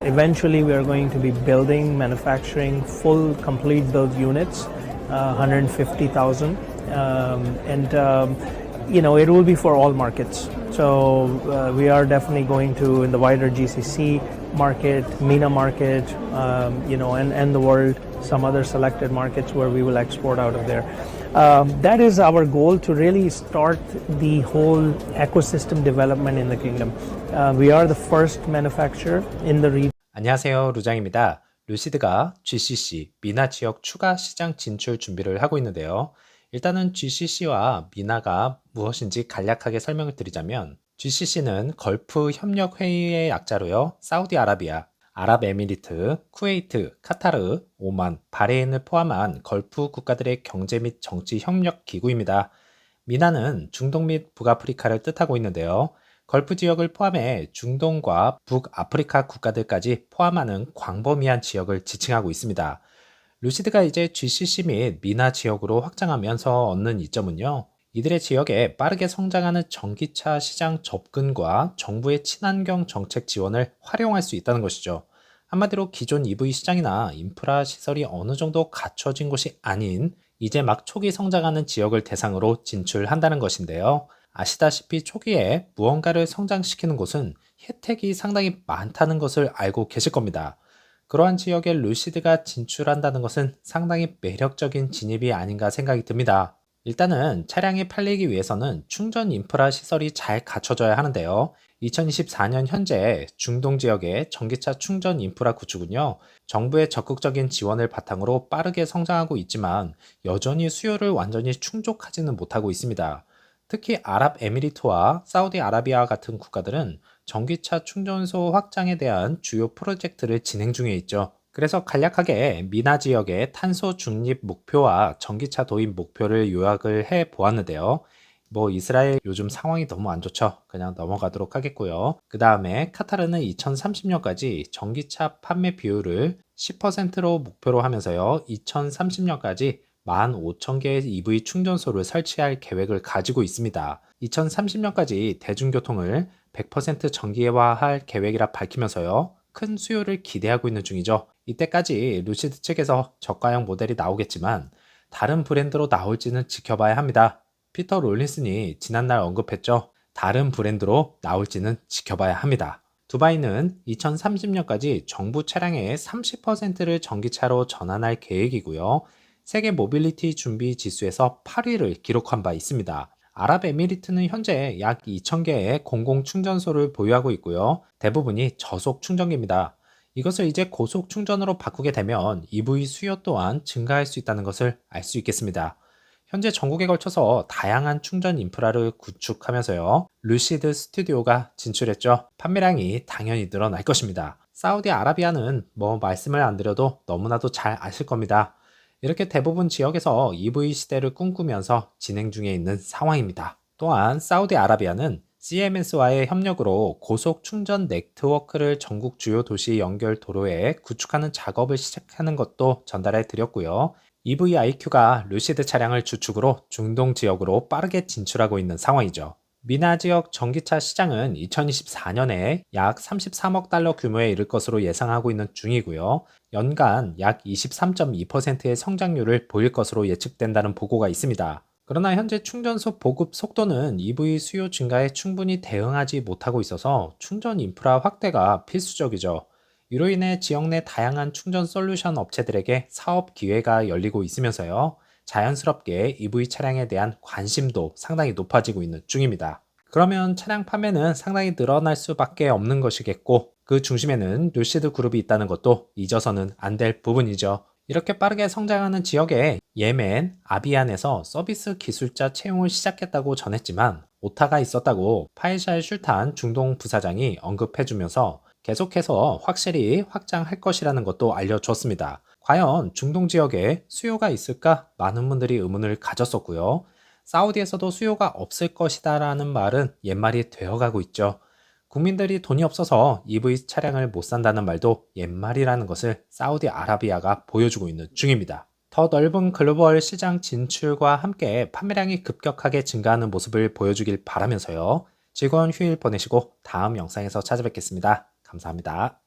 Eventually, we are going to be building, manufacturing full, complete build units, 150,000, it will be for all markets. So we are definitely going to in the wider GCC market, MENA market, and the world, some other selected markets where we will export out of there. That is our goal, to really start the whole ecosystem development in the kingdom. We are the first manufacturer in the region. 안녕하세요, 루장입니다. 루시드가 GCC, 미나 지역 추가 시장 진출 준비를 하고 있는데요. 일단은 GCC와 미나가 무엇인지 간략하게 설명을 드리자면 GCC는 걸프 협력 회의의 약자로요. 사우디아라비아, 아랍에미리트, 쿠웨이트, 카타르, 오만, 바레인을 포함한 걸프 국가들의 경제 및 정치 협력 기구입니다. 미나는 중동 및 북아프리카를 뜻하고 있는데요. 걸프 지역을 포함해 중동과 북아프리카 국가들까지 포함하는 광범위한 지역을 지칭하고 있습니다. 루시드가 이제 GCC 및 미나 지역으로 확장하면서 얻는 이점은요. 이들의 지역에 빠르게 성장하는 전기차 시장 접근과 정부의 친환경 정책 지원을 활용할 수 있다는 것이죠. 한마디로 기존 EV 시장이나 인프라 시설이 어느 정도 갖춰진 곳이 아닌 이제 막 초기 성장하는 지역을 대상으로 진출한다는 것인데요. 아시다시피 초기에 무언가를 성장시키는 곳은 혜택이 상당히 많다는 것을 알고 계실 겁니다. 그러한 지역에 루시드가 진출한다는 것은 상당히 매력적인 진입이 아닌가 생각이 듭니다. 일단은 차량이 팔리기 위해서는 충전 인프라 시설이 잘 갖춰져야 하는데요. 2024년 현재 중동 지역의 전기차 충전 인프라 구축은요, 정부의 적극적인 지원을 바탕으로 빠르게 성장하고 있지만 여전히 수요를 완전히 충족하지는 못하고 있습니다. 특히 아랍에미리트와 사우디아라비아 같은 국가들은 전기차 충전소 확장에 대한 주요 프로젝트를 진행 중에 있죠. 그래서 간략하게 미나 지역의 탄소 중립 목표와 전기차 도입 목표를 요약을 해 보았는데요. 이스라엘 요즘 상황이 너무 안 좋죠. 그냥 넘어가도록 하겠고요. 그 다음에 카타르는 2030년까지 전기차 판매 비율을 10%로 목표로 하면서요. 2030년까지 15,000개의 EV 충전소를 설치할 계획을 가지고 있습니다. 2030년까지 대중교통을 100% 전기화할 계획이라 밝히면서요. 큰 수요를 기대하고 있는 중이죠. 이때까지 루시드 측에서 저가형 모델이 나오겠지만 다른 브랜드로 나올지는 지켜봐야 합니다. 피터 롤린슨이 지난날 언급했죠. 다른 브랜드로 나올지는 지켜봐야 합니다. 두바이는 2030년까지 정부 차량의 30%를 전기차로 전환할 계획이고요. 세계 모빌리티 준비 지수에서 8위를 기록한 바 있습니다. 아랍에미리트는 현재 약 2,000개의 공공 충전소를 보유하고 있고요. 대부분이 저속 충전기입니다. 이것을 이제 고속 충전으로 바꾸게 되면 EV 수요 또한 증가할 수 있다는 것을 알 수 있겠습니다. 현재 전국에 걸쳐서 다양한 충전 인프라를 구축하면서요. 루시드 스튜디오가 진출했죠. 판매량이 당연히 늘어날 것입니다. 사우디아라비아는 말씀을 안 드려도 너무나도 잘 아실 겁니다. 이렇게 대부분 지역에서 EV 시대를 꿈꾸면서 진행 중에 있는 상황입니다. 또한 사우디아라비아는 CMS와의 협력으로 고속 충전 네트워크를 전국 주요 도시 연결 도로에 구축하는 작업을 시작하는 것도 전달해 드렸고요. EVIQ가 루시드 차량을 주축으로 중동 지역으로 빠르게 진출하고 있는 상황이죠. 미나 지역 전기차 시장은 2024년에 약 33억 달러 규모에 이를 것으로 예상하고 있는 중이고요. 연간 약 23.2%의 성장률을 보일 것으로 예측된다는 보고가 있습니다. 그러나 현재 충전소 보급 속도는 EV 수요 증가에 충분히 대응하지 못하고 있어서 충전 인프라 확대가 필수적이죠. 이로 인해 지역 내 다양한 충전 솔루션 업체들에게 사업 기회가 열리고 있으면서요. 자연스럽게 EV 차량에 대한 관심도 상당히 높아지고 있는 중입니다. 그러면 차량 판매는 상당히 늘어날 수밖에 없는 것이겠고 그 중심에는 루시드 그룹이 있다는 것도 잊어서는 안 될 부분이죠. 이렇게 빠르게 성장하는 지역에 예멘, 아비안에서 서비스 기술자 채용을 시작했다고 전했지만 오타가 있었다고 파이샬 슐탄 중동 부사장이 언급해주면서 계속해서 확실히 확장할 것이라는 것도 알려줬습니다. 과연 중동 지역에 수요가 있을까? 많은 분들이 의문을 가졌었고요. 사우디에서도 수요가 없을 것이다 라는 말은 옛말이 되어가고 있죠. 국민들이 돈이 없어서 EV 차량을 못 산다는 말도 옛말이라는 것을 사우디아라비아가 보여주고 있는 중입니다. 더 넓은 글로벌 시장 진출과 함께 판매량이 급격하게 증가하는 모습을 보여주길 바라면서요. 즐거운 휴일 보내시고 다음 영상에서 찾아뵙겠습니다. 감사합니다.